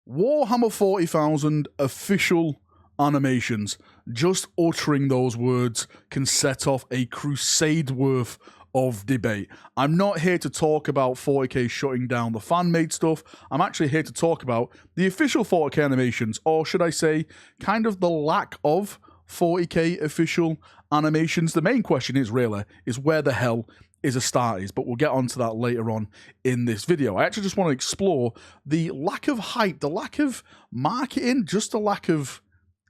Warhammer 40,000 official animations. Just uttering those words can set off a crusade worth of debate. I'm not here to talk about 40k shutting down the fan-made stuff. I'm actually here to talk about the official 40k animations, or should I say, kind of the lack of 40k official animations. The main question is where the hell is Astartes, but we'll get onto that later on in this video. I actually just want to explore the lack of hype, the lack of marketing, just the lack of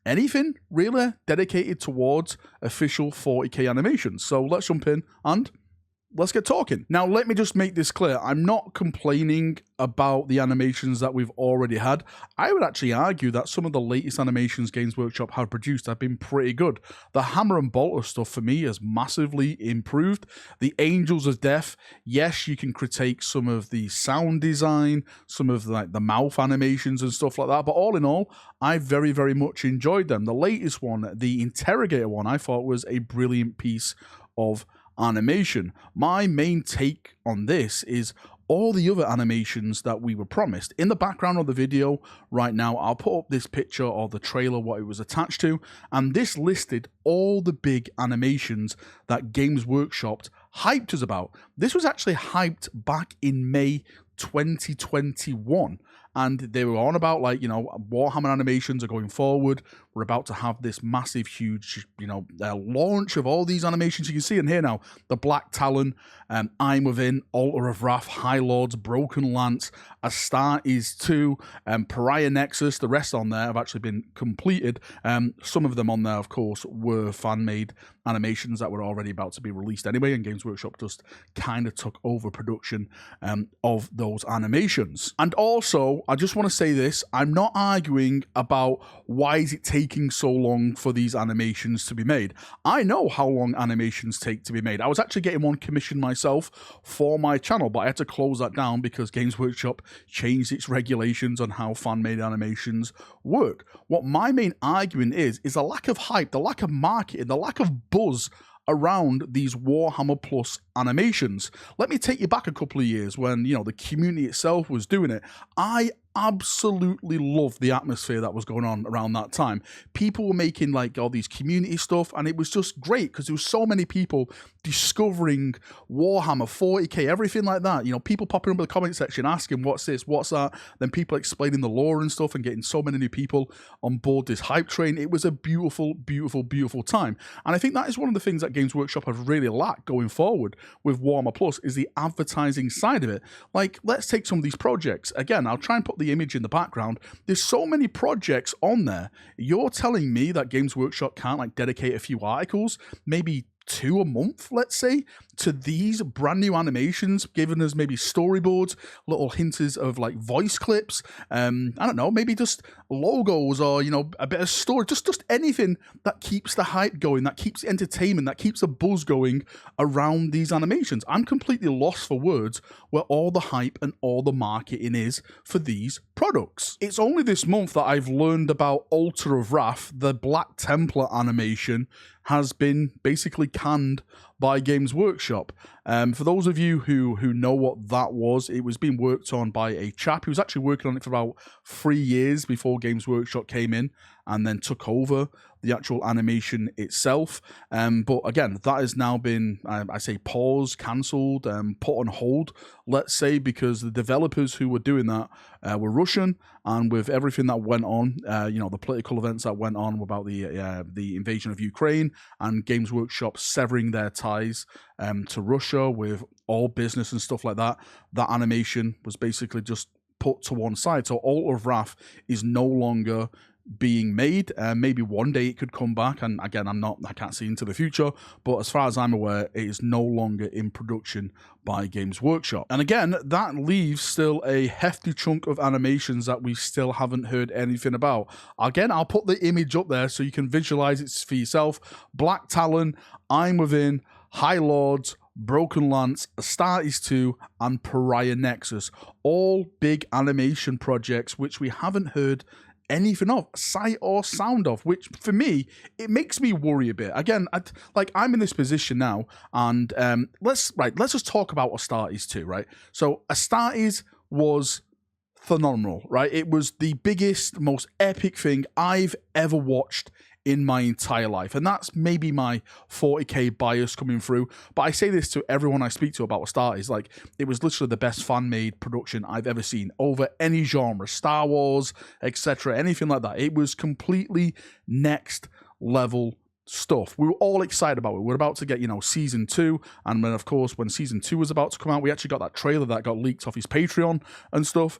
anything really dedicated towards official 40k animations. So let's jump in and let's get talking. Now, let me just make this clear. I'm not complaining about the animations that we've already had. I would actually argue that some of the latest animations Games Workshop have produced have been pretty good. The Hammer and Bolter stuff, for me, has massively improved. The Angels of Death, yes, you can critique some of the sound design, some of the mouth animations and stuff like that, but all in all, I very, very much enjoyed them. The latest one, the Interrogator one, I thought was a brilliant piece of animation. My main take on this is all the other animations that we were promised. In the background of the video right now, I'll put up this picture of the trailer, what it was attached to, and this listed all the big animations that Games Workshop hyped us about. This was actually hyped back in May 2021. And they were on about, Warhammer animations are going forward. We're about to have this massive, huge, launch of all these animations. You can see in here now, the Black Talon, I'm Within, Altar of Wrath, High Lords, Broken Lance, Astartes 2, Pariah Nexus. The rest on there have actually been completed. Some of them on there, of course, were fan-made animations that were already about to be released anyway, and Games Workshop just kind of took over production of those animations. And also, I just want to say this, I'm not arguing about why is it taking so long for these animations to be made. I know how long animations take to be made. I was actually getting one commissioned myself for my channel, but I had to close that down because Games Workshop changed its regulations on how fan-made animations work. What my main argument is the lack of hype, the lack of marketing, the lack of buzz around these Warhammer Plus animations. Let me take you back a couple of years when, the community itself was doing it. I absolutely loved the atmosphere that was going on around that time. People were making all these community stuff, and it was just great because there was so many people discovering Warhammer 40k, everything like that. People popping up in the comment section asking what's this, what's that, then people explaining the lore and stuff and getting so many new people on board this hype train. It was a beautiful, beautiful, beautiful time. And I think that is one of the things that Games Workshop have really lacked going forward with Warhammer Plus is the advertising side of it. Let's take some of these projects. Again, I'll try and put the image in the background. There's so many projects on there. You're telling me that Games Workshop can't dedicate a few articles, maybe 2 a month, let's say, to these brand new animations, giving us maybe storyboards, little hints of voice clips, I don't know, maybe just logos or, a bit of story, just anything that keeps the hype going, that keeps entertainment, that keeps the buzz going around these animations. I'm completely lost for words where all the hype and all the marketing is for these products. It's only this month that I've learned about Altar of Wrath, the Black Templar animation, has been basically canned by Games Workshop. For those of you who know what that was, it was being worked on by a chap who was actually working on it for about 3 years before Games Workshop came in and then took over the actual animation itself. But again, that has now been, I say, paused, cancelled, put on hold, let's say, because the developers who were doing that were Russian, and with everything that went on, the political events that went on about the invasion of Ukraine and Games Workshop severing their ties to Russia with all business and stuff like that, that animation was basically just put to one side. So Altar of Wrath is no longer being made. Maybe one day it could come back, and again, I can't see into the future, but as far as I'm aware, it is no longer in production by Games Workshop. And again, that leaves still a hefty chunk of animations that we still haven't heard anything about. Again, I'll put the image up there so you can visualize it for yourself. Black Talon, I'm Within, High Lords, Broken Lance, Astartes 2, and Pariah Nexus. All big animation projects which we haven't heard anything of, sight or sound of, which for me, it makes me worry a bit. Again, I'm in this position now, and let's just talk about Astartes 2, right? So Astartes was phenomenal, right? It was the biggest, most epic thing I've ever watched in my entire life. And that's maybe my 40k bias coming through. But I say this to everyone I speak to about Astartes. Like, it was literally the best fan-made production I've ever seen over any genre, Star Wars, etc., anything like that. It was completely next level stuff. We were all excited about it. We were about to get, season 2, and then of course when season 2 was about to come out, we actually got that trailer that got leaked off his Patreon and stuff.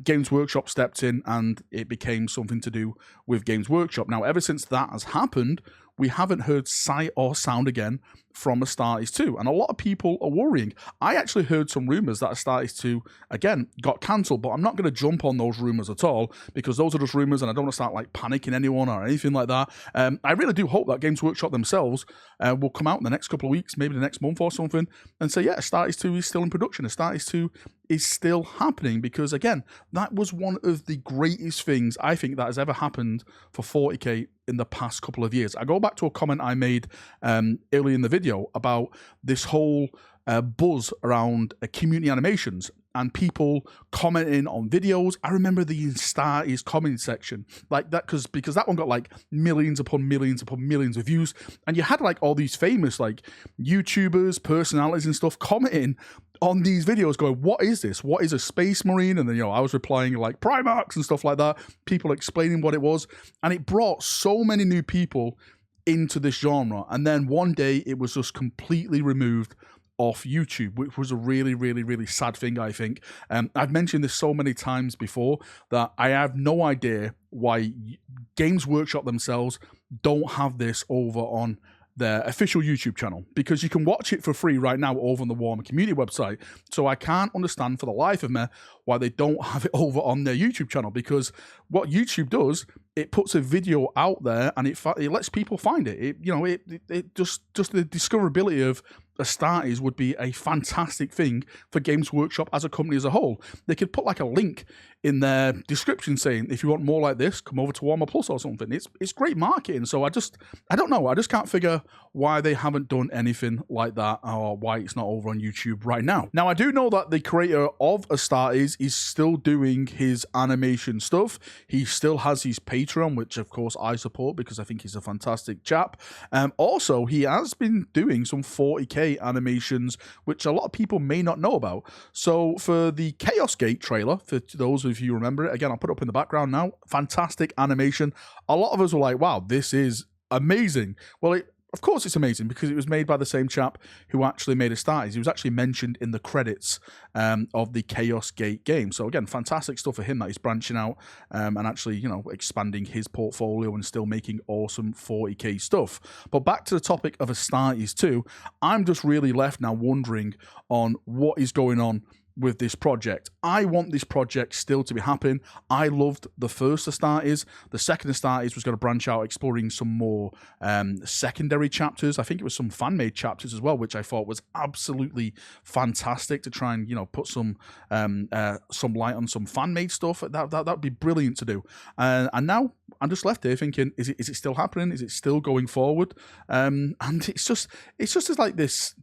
Games Workshop stepped in and it became something to do with Games Workshop. Now, ever since that has happened, we haven't heard sight or sound again from Astartes 2, and a lot of people are worrying. I actually heard some rumors that Astartes 2 again got cancelled, but I'm not going to jump on those rumors at all, because those are just rumors and I don't want to start like panicking anyone or anything like that. I really do hope that Games Workshop themselves will come out in the next couple of weeks, maybe the next month or something, and say, yeah, Astartes 2 is still in production. Astartes 2 is still happening, because again, that was one of the greatest things I think that has ever happened for 40k in the past couple of years. I go back to a comment I made early in the video about this whole buzz around community animations and people commenting on videos. I remember the Astartes comment section like that, because that one got like millions upon millions upon millions of views, and you had like all these famous like YouTubers, personalities and stuff commenting on these videos going, what is this? What is a space marine? And then, I was replying like Primarchs and stuff like that, people explaining what it was, and it brought so many new people into this genre. And then one day it was just completely removed off YouTube, which was a really, really, really sad thing, I think. I've mentioned this so many times before that I have no idea why Games Workshop themselves don't have this over on their official YouTube channel, because you can watch it for free right now over on the Warhammer community website. So I can't understand for the life of me why they don't have it over on their YouTube channel, because what YouTube does, it puts a video out there and it lets people find it. It just the discoverability of Astartes would be a fantastic thing for Games Workshop as a company as a whole. They could put like a link in their description saying, if you want more like this, come over to Warhammer Plus or something. It's great marketing. So I don't know. I just can't figure why they haven't done anything like that, or why it's not over on YouTube right now. Now, I do know that the creator of Astartes is still doing his animation stuff. He still has his Patreon, which of course I support because I think he's a fantastic chap. Also, he has been doing some 40k animations, which a lot of people may not know about. So for the Chaos Gate trailer, for those of you who remember it, again, I'll put it up in the background now. Fantastic animation. A lot of us were like, wow, this is amazing. Well, of course it's amazing, because it was made by the same chap who actually made Astartes. He was actually mentioned in the credits of the Chaos Gate game. So again, fantastic stuff for him that he's branching out and actually, expanding his portfolio and still making awesome 40k stuff. But back to the topic of Astartes 2, I'm just really left now wondering on what is going on with this project. I want this project still to be happening. I loved the first Astartes. The second Astartes was going to branch out, exploring some more secondary chapters. I think it was some fan-made chapters as well, which I thought was absolutely fantastic to try and, put some light on some fan-made stuff. That would be brilliant to do. And now I'm just left here thinking, is it still happening? Is it still going forward? And it's just like this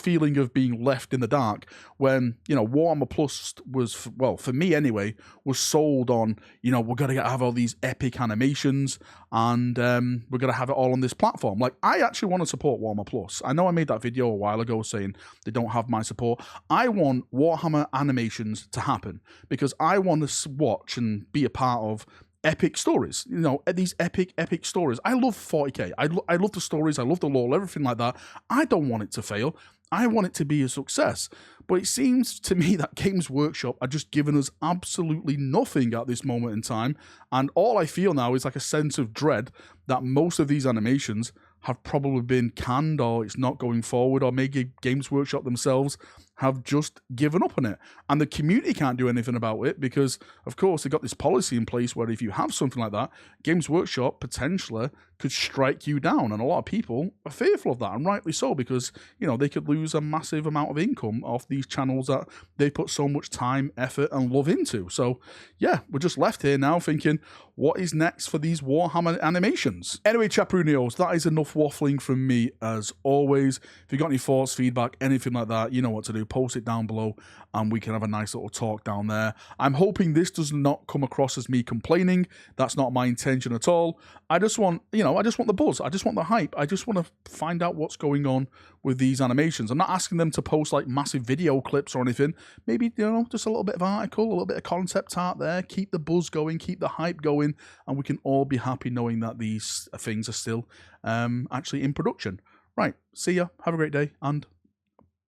feeling of being left in the dark, when Warhammer Plus was, well, for me anyway, was sold on, we're going to have all these epic animations and we're going to have it all on this platform. Like, I actually want to support Warhammer Plus. I know I made that video a while ago saying they don't have my support. I want Warhammer animations to happen, because I want to watch and be a part of epic stories, these epic stories. I love 40k. I love the stories. I love the lore, everything like that. I don't want it to fail. I want it to be a success. But it seems to me that Games Workshop are just giving us absolutely nothing at this moment in time. And all I feel now is like a sense of dread that most of these animations have probably been canned, or it's not going forward, or maybe Games Workshop themselves have just given up on it. And the community can't do anything about it, because, of course, they've got this policy in place where if you have something like that, Games Workshop potentially could strike you down. And a lot of people are fearful of that, and rightly so, because, they could lose a massive amount of income off these channels that they put so much time, effort, and love into. So, yeah, we're just left here now thinking, what is next for these Warhammer animations? Anyway, Chaprunios, that is enough waffling from me as always. If you've got any thoughts, feedback, anything like that, you know what to do. post it down below and we can have a nice little talk down there. I'm hoping this does not come across as me complaining. That's not my intention at all. I just want, I just want the buzz. I just want the hype. I just want to find out what's going on with these animations. I'm not asking them to post like massive video clips or anything. Maybe, just a little bit of article, a little bit of concept art there. Keep the buzz going, keep the hype going, and we can all be happy knowing that these things are still actually in production. Right, see ya, have a great day, and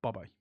bye-bye.